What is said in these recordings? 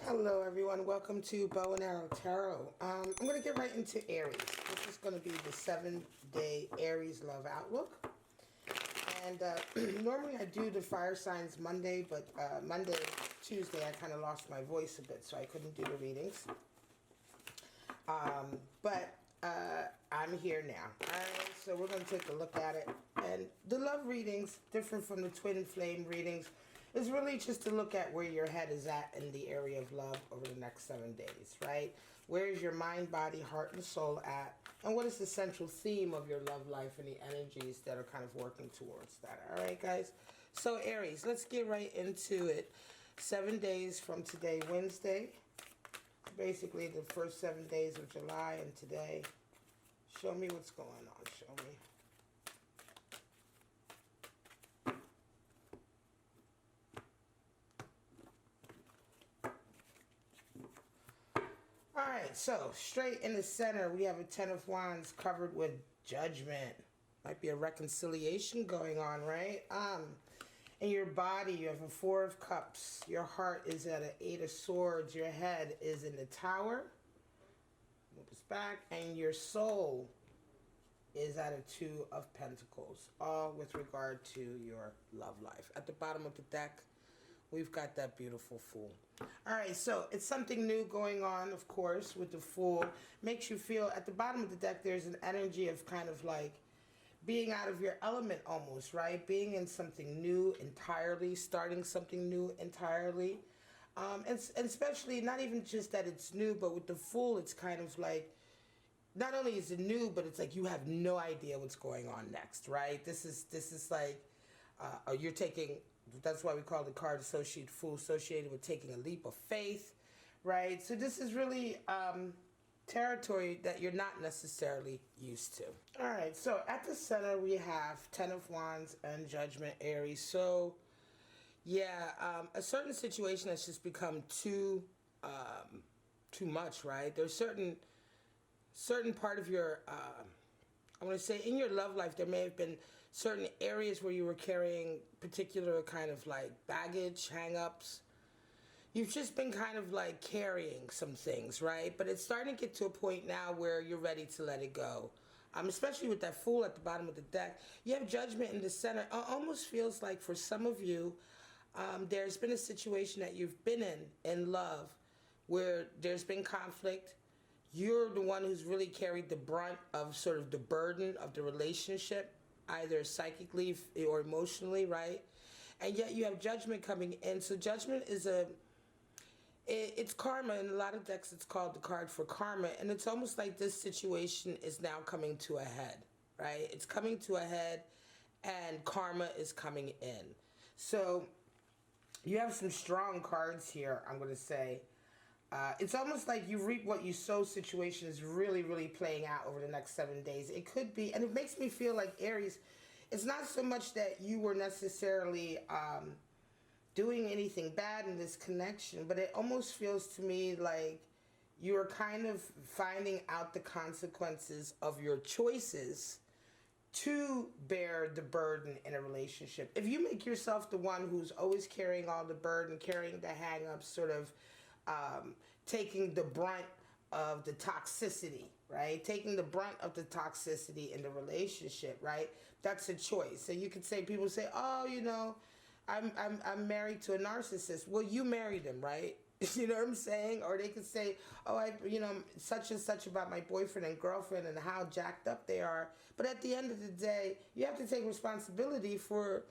Hello everyone, welcome to Bow and Arrow Tarot. I'm going to get right into Aries. This is going to be the 7-day Aries love outlook. And normally I do the fire signs Monday, but Tuesday I kind of lost my voice a bit, so I couldn't do the readings. But I'm here now. Alright, so we're going to take a look at it. And the love readings, different from the twin flame readings, is really just to look at where your head is at in the area of love over the next 7 days, right? Where is your mind, body, heart, and soul at? And what is the central theme of your love life and the energies that are kind of working towards that? All right, guys? So, Aries, let's get right into it. 7 days from today, Wednesday. Basically, the first 7 days of July and today. Show me what's going on. Show me. Alright, so straight in the center we have a Ten of Wands covered with Judgment. Might be a reconciliation going on, right? In your body you have a Four of Cups. Your heart is at an Eight of Swords. Your head is in the Tower. Move this back. And your soul is at a Two of Pentacles. All with regard to your love life. At the bottom of the deck, we've got that beautiful Fool. Alright, so it's something new going on, of course, with the Fool. Makes you feel, at the bottom of the deck, there's an energy of kind of like being out of your element almost, right? Being in something new entirely, starting something new entirely. And especially, not even just that it's new, but with the Fool, it's kind of like, not only is it new, but it's like you have no idea what's going on next, right? This is like, you're taking... That's why we call the card Fool associated with taking a leap of faith, right? So this is really territory that you're not necessarily used to. All right, so at the center we have Ten of Wands and Judgment, Aries. So yeah, a certain situation that's just become too much, right? There's certain part of your I want to say in your love life, there may have been certain areas where you were carrying particular kind of like baggage, hang-ups. You've just been kind of like carrying some things, right? But it's starting to get to a point now where you're ready to let it go. Especially with that Fool at the bottom of the deck. You have Judgment in the center. It almost feels like for some of you, there's been a situation that you've been in love where there's been conflict. You're the one who's really carried the brunt of sort of the burden of the relationship, either psychically or emotionally, right? And yet you have Judgment coming in. So Judgment is it's karma. In a lot of decks, it's called the card for karma. And it's almost like this situation is now coming to a head, right? It's coming to a head and karma is coming in. So you have some strong cards here, I'm going to say. It's almost like you reap what you sow situation is really, really playing out over the next 7 days. It could be, and it makes me feel like Aries, it's not so much that you were necessarily doing anything bad in this connection, but it almost feels to me like you're kind of finding out the consequences of your choices to bear the burden in a relationship. If you make yourself the one who's always carrying all the burden, carrying the hang-ups, sort of taking the brunt of the toxicity, right? Taking the brunt of the toxicity in the relationship, right? That's a choice. So you could say, people say, oh, you know, I'm married to a narcissist. Well, you married him, right? You know what I'm saying? Or they could say, oh, you know, such and such about my boyfriend and girlfriend and how jacked up they are. But at the end of the day, you have to take responsibility for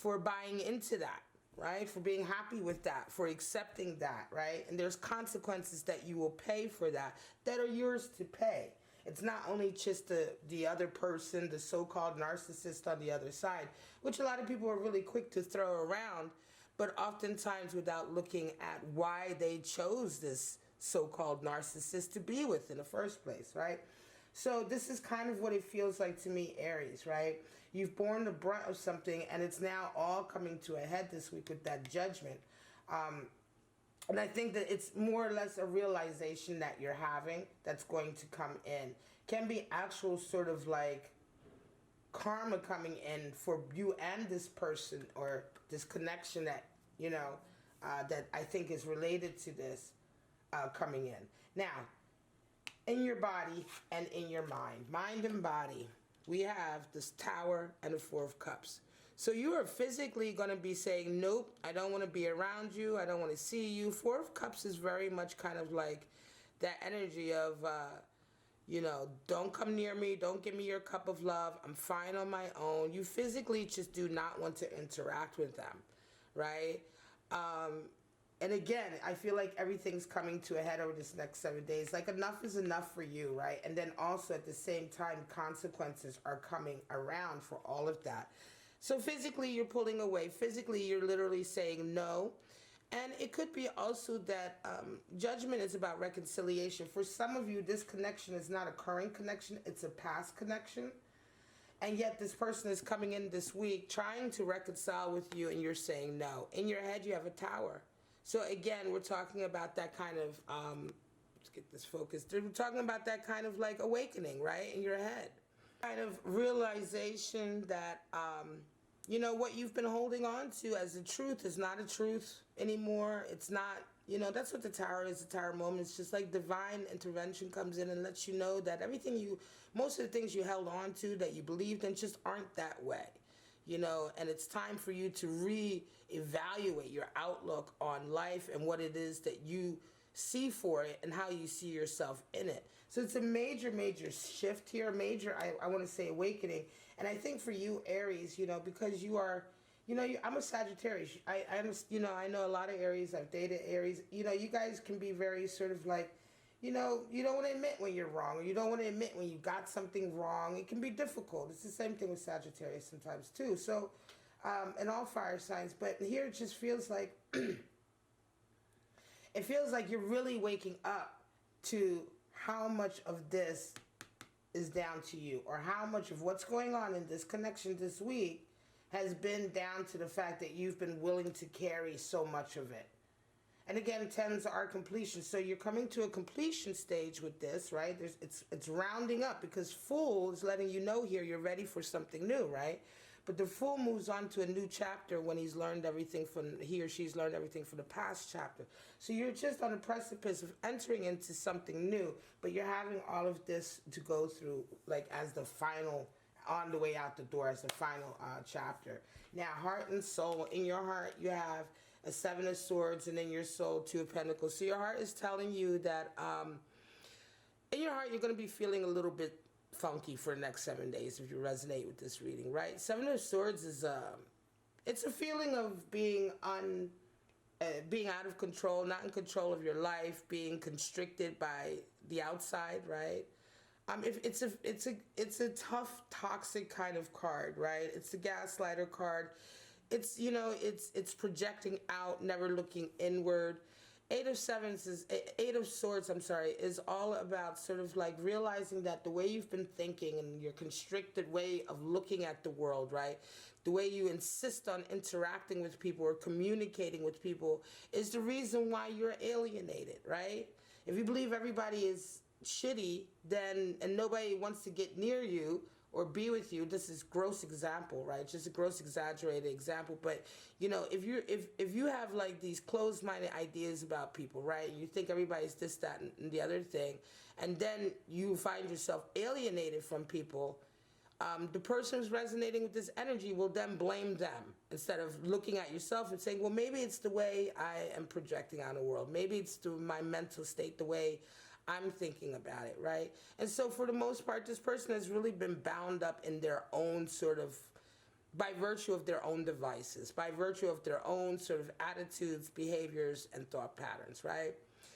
buying into that. Right? For being happy with that, for accepting that, right? And there's consequences that you will pay for that are yours to pay. It's not only just the other person, the so-called narcissist on the other side, which a lot of people are really quick to throw around, but oftentimes without looking at why they chose this so-called narcissist to be with in the first place, right? So this is kind of what it feels like to me, Aries, right? You've borne the brunt of something, and it's now all coming to a head this week with that Judgment. And I think that it's more or less a realization that you're having that's going to come in. Can be actual sort of like karma coming in for you and this person, or this connection that, you know, that I think is related to this coming in. Now, in your body and in your mind and body, we have this Tower and the Four of Cups. So you are physically going to be saying, nope, I don't want to be around you. I don't want to see you. Four of Cups is very much kind of like that energy of, you know, don't come near me. Don't give me your cup of love. I'm fine on my own. You physically just do not want to interact with them, right? And again, I feel like everything's coming to a head over this next 7 days. Like, enough is enough for you, right? And then also at the same time, consequences are coming around for all of that. So physically, you're pulling away. Physically, you're literally saying no. And it could be also that judgment is about reconciliation. For some of you, this connection is not a current connection. It's a past connection. And yet this person is coming in this week trying to reconcile with you, and you're saying no. In your head, you have a Tower. So again, we're talking about that kind of, let's get this focused. We're talking about that kind of like awakening, right? In your head. Kind of realization that, you know, what you've been holding on to as a truth is not a truth anymore. It's not, you know, that's what the Tower is, the Tower moment. It's just like divine intervention comes in and lets you know that everything most of the things you held on to that you believed in just aren't that way. You know, and it's time for you to reevaluate your outlook on life and what it is that you see for it and how you see yourself in it. So it's a major, major shift here, major, I want to say, awakening. And I think for you, Aries, you know, because you are, you know, I'm a Sagittarius. You know, I know a lot of Aries. I've dated Aries. You know, you guys can be very sort of like, you know, you don't want to admit when you're wrong, or you don't want to admit when you got something wrong. It can be difficult. It's the same thing with Sagittarius sometimes too. So, and all fire signs. But here it just feels like, it feels like you're really waking up to how much of this is down to you, or how much of what's going on in this connection this week has been down to the fact that you've been willing to carry so much of it. And again, tens are completion. So you're coming to a completion stage with this, right? It's rounding up, because Fool is letting you know here you're ready for something new, right? But the Fool moves on to a new chapter when he or she's learned everything from the past chapter. So you're just on the precipice of entering into something new, but you're having all of this to go through, like, as the final, on the way out the door, as the final chapter. Now, heart and soul. In your heart, you have a Seven of Swords, and in your soul, Two of Pentacles. So your heart is telling you that in your heart, you're going to be feeling a little bit funky for the next 7 days if you resonate with this reading, right? Seven of Swords is it's a feeling of being out of control, not in control of your life, being constricted by the outside, right? It's a tough, toxic kind of card, right? It's the gaslighter card. It's, you know, it's projecting out, never looking inward. Eight of Swords, is all about sort of like realizing that the way you've been thinking and your constricted way of looking at the world, right? The way you insist on interacting with people or communicating with people is the reason why you're alienated, right? If you believe everybody is shitty, and nobody wants to get near you or be with you, this is gross example, right? Just a gross exaggerated example. But you know, if you have like these closed-minded ideas about people, right? You think everybody's this, that, and the other thing, and then you find yourself alienated from people, the person who's resonating with this energy will then blame them instead of looking at yourself and saying, well, maybe it's the way I am projecting on the world. Maybe it's my mental state, the way I'm thinking about it, right? And so for the most part, this person has really been bound up in their own sort of, by virtue of their own devices, by virtue of their own sort of attitudes, behaviors, and thought patterns, right?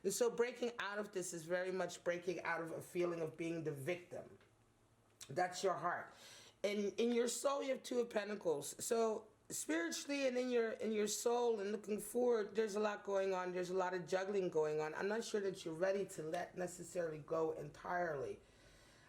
And so breaking out of this is very much breaking out of a feeling of being the victim. That's your heart. And in your soul, you have Two of Pentacles. So spiritually and in your soul and looking forward, there's a lot going on. There's a lot of juggling going on. I'm not sure that you're ready to let necessarily go entirely.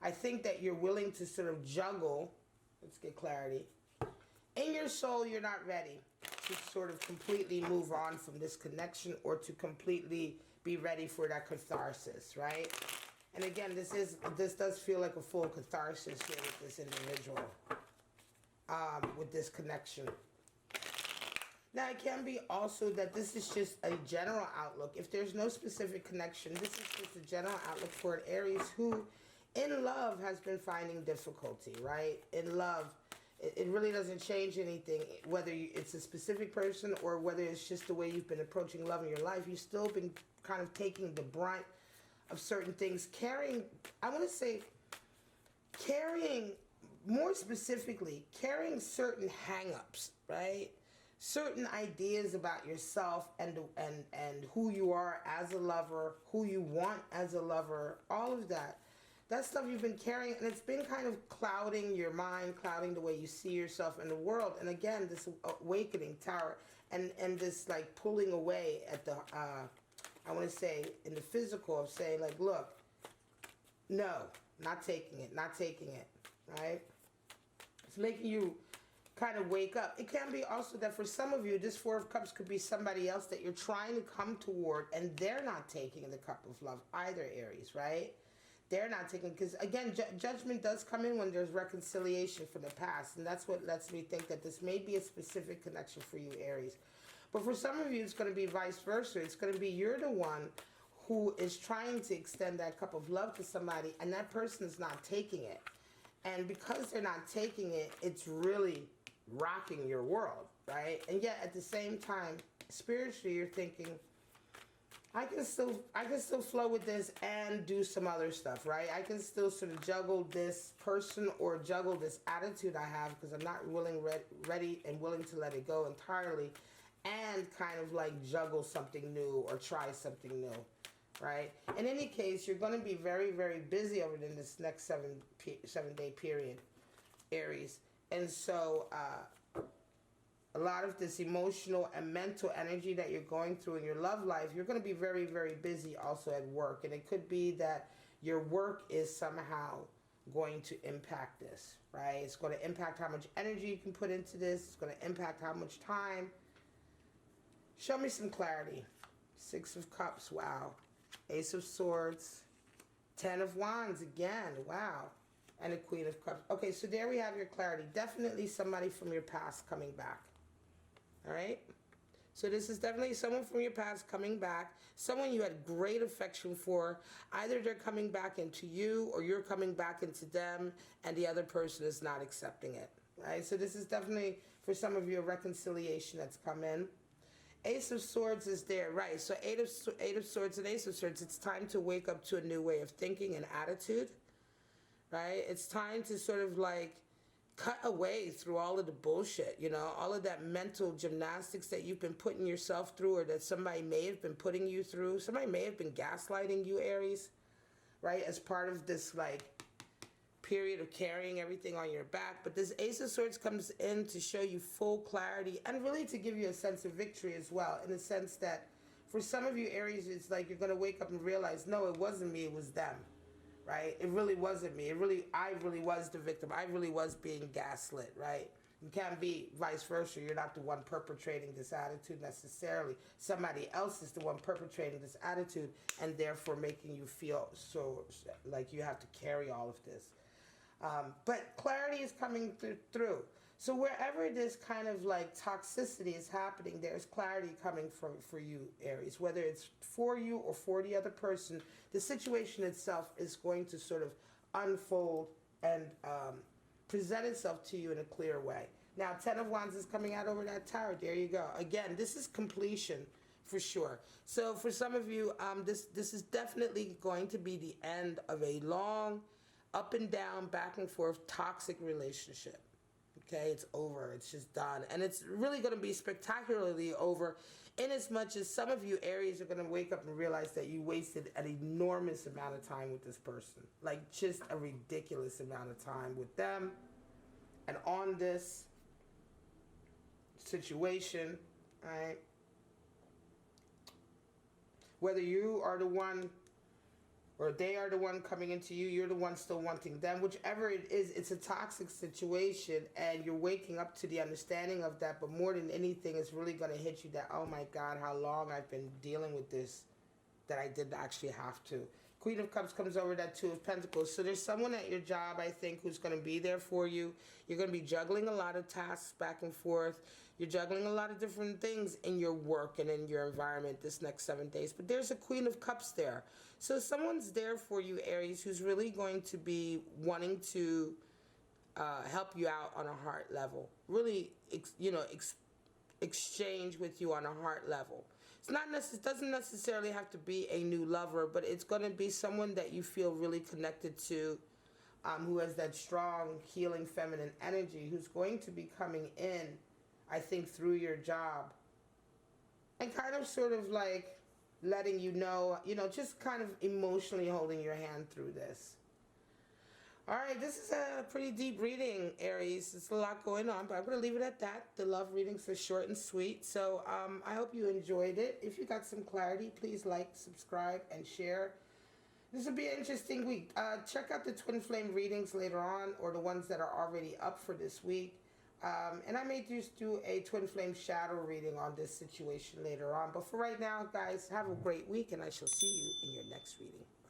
I think that you're willing to sort of juggle. Let's get clarity. In your soul, you're not ready to sort of completely move on from this connection or to completely be ready for that catharsis, right? And again, this does feel like a full catharsis here with this individual. With this connection. Now, it can be also that this is just a general outlook. If there's no specific connection, this is just a general outlook for an Aries who, in love, has been finding difficulty, right? In love, it really doesn't change anything, whether it's a specific person or whether it's just the way you've been approaching love in your life. You've still been kind of taking the brunt of certain things, carrying, I want to say, carrying, more specifically, carrying certain hang-ups, right? Certain ideas about yourself and who you are as a lover, who you want as a lover, all of that. That stuff you've been carrying, and it's been kind of clouding your mind, clouding the way you see yourself in the world. And again, this awakening tower and this like pulling away at the, I want to say in the physical of saying like, look, no, not taking it, right? It's making you kind of wake up. It can be also that for some of you, this Four of Cups could be somebody else that you're trying to come toward, and they're not taking the cup of love either, Aries, right? They're not taking, because again, judgment does come in when there's reconciliation for the past, and that's what lets me think that this may be a specific connection for you, Aries. But for some of you, it's going to be vice versa. It's going to be you're the one who is trying to extend that cup of love to somebody, and that person is not taking it. And because they're not taking it, it's really rocking your world, right? And yet at the same time, spiritually, you're thinking, I can still flow with this and do some other stuff, right? I can still sort of juggle this person or juggle this attitude I have because I'm not ready and willing to let it go entirely, and kind of like juggle something new or try something new, right? In any case, you're going to be very, very busy over in this next 7-day period, Aries. And so a lot of this emotional and mental energy that you're going through in your love life, you're going to be very, very busy also at work. And it could be that your work is somehow going to impact this, right? It's going to impact how much energy you can put into this. It's going to impact how much time. Show me some clarity. Six of Cups, wow. Ace of Swords. 10 of Wands, again, wow. And a Queen of Cups. Okay, so there we have your clarity. Definitely somebody from your past coming back. All right? So this is definitely someone from your past coming back. Someone you had great affection for. Either they're coming back into you or you're coming back into them and the other person is not accepting it. Right? So this is definitely, for some of you, a reconciliation that's come in. Ace of Swords is there, right? So Eight of Swords and Ace of Swords, it's time to wake up to a new way of thinking and attitude. Right? It's time to sort of like cut away through all of the bullshit, you know, all of that mental gymnastics that you've been putting yourself through or that somebody may have been putting you through. Somebody may have been gaslighting you, Aries, right? As part of this like period of carrying everything on your back. But this Ace of Swords comes in to show you full clarity and really to give you a sense of victory as well, in the sense that for some of you, Aries, it's like you're going to wake up and realize, no, it wasn't me, it was them. Right? It really wasn't me. I really was the victim. I really was being gaslit, right? You can't be vice versa. You're not the one perpetrating this attitude necessarily. Somebody else is the one perpetrating this attitude and therefore making you feel so like you have to carry all of this. But clarity is coming through. So wherever this kind of like toxicity is happening, there's clarity coming for you, Aries. Whether it's for you or for the other person, the situation itself is going to sort of unfold and present itself to you in a clear way. Now, 10 of Wands is coming out over that tower. There you go. Again, this is completion for sure. So for some of you, this is definitely going to be the end of a long, up and down, back and forth, toxic relationship. Okay, it's over. It's just done. And it's really going to be spectacularly over in as much as some of you, Aries, are going to wake up and realize that you wasted an enormous amount of time with this person. Like, just a ridiculous amount of time with them and on this situation, right? Whether you are the one or they are the one coming into you, you're the one still wanting them. Whichever it is, it's a toxic situation, and you're waking up to the understanding of that. But more than anything, it's really going to hit you that, oh my God, how long I've been dealing with this, that I didn't actually have to. Queen of Cups comes over that Two of Pentacles. So there's someone at your job, I think, who's going to be there for you. You're going to be juggling a lot of tasks back and forth. You're juggling a lot of different things in your work and in your environment this next 7 days. But there's a Queen of Cups there. So someone's there for you, Aries, who's really going to be wanting to help you out on a heart level. Really, exchange with you on a heart level. It's not it doesn't necessarily have to be a new lover, but it's going to be someone that you feel really connected to, who has that strong, healing, feminine energy, who's going to be coming in, I think, through your job, and kind of sort of like letting you know, just kind of emotionally holding your hand through this. All right, this is a pretty deep reading, Aries. There's a lot going on, but I'm going to leave it at that. The love readings are short and sweet, so I hope you enjoyed it. If you got some clarity, please like, subscribe, and share. This will be an interesting week. Check out the Twin Flame readings later on, or the ones that are already up for this week. And I may just do a Twin Flame shadow reading on this situation later on. But for right now, guys, have a great week, and I shall see you in your next reading.